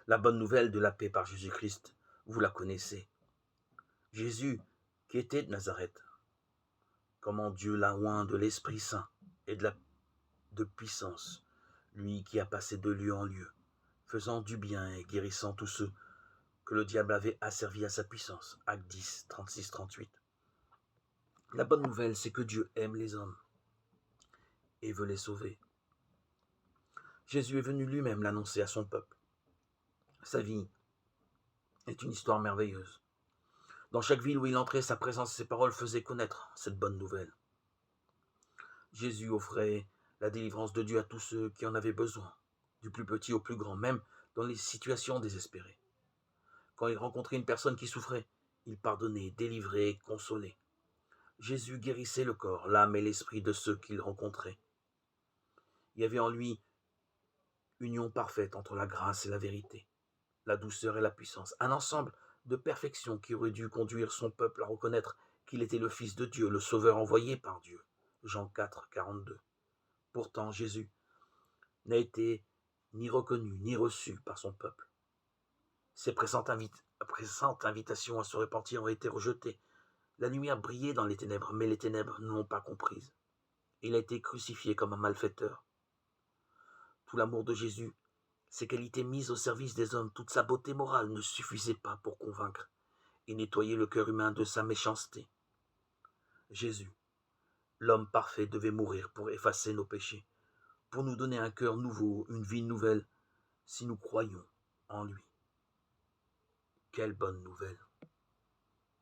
La bonne nouvelle de la paix par Jésus-Christ, vous la connaissez. Jésus, qui était de Nazareth, comment Dieu l'a oint de l'Esprit Saint et de puissance, lui qui a passé de lieu en lieu, faisant du bien et guérissant tous ceux que le diable avait asservis à sa puissance. Acte 10, 36-38. La bonne nouvelle, c'est que Dieu aime les hommes et veut les sauver. Jésus est venu lui-même l'annoncer à son peuple. Sa vie est une histoire merveilleuse. Dans chaque ville où il entrait, sa présence et ses paroles faisaient connaître cette bonne nouvelle. Jésus offrait la délivrance de Dieu à tous ceux qui en avaient besoin, du plus petit au plus grand, même dans les situations désespérées. Quand il rencontrait une personne qui souffrait, il pardonnait, délivrait, consolait. Jésus guérissait le corps, l'âme et l'esprit de ceux qu'il rencontrait. Il y avait en lui union parfaite entre la grâce et la vérité, la douceur et la puissance, un ensemble de perfection qui aurait dû conduire son peuple à reconnaître qu'il était le Fils de Dieu, le Sauveur envoyé par Dieu. Jean 4, 42. Pourtant, Jésus n'a été ni reconnu ni reçu par son peuple. Ses pressantes invitations à se repentir ont été rejetées. La lumière brillait dans les ténèbres, mais les ténèbres ne l'ont pas comprise. Il a été crucifié comme un malfaiteur. Tout l'amour de Jésus, ses qualités mises au service des hommes, toute sa beauté morale ne suffisaient pas pour convaincre et nettoyer le cœur humain de sa méchanceté. Jésus, l'homme parfait, devait mourir pour effacer nos péchés, pour nous donner un cœur nouveau, une vie nouvelle, si nous croyons en lui. Quelle bonne nouvelle!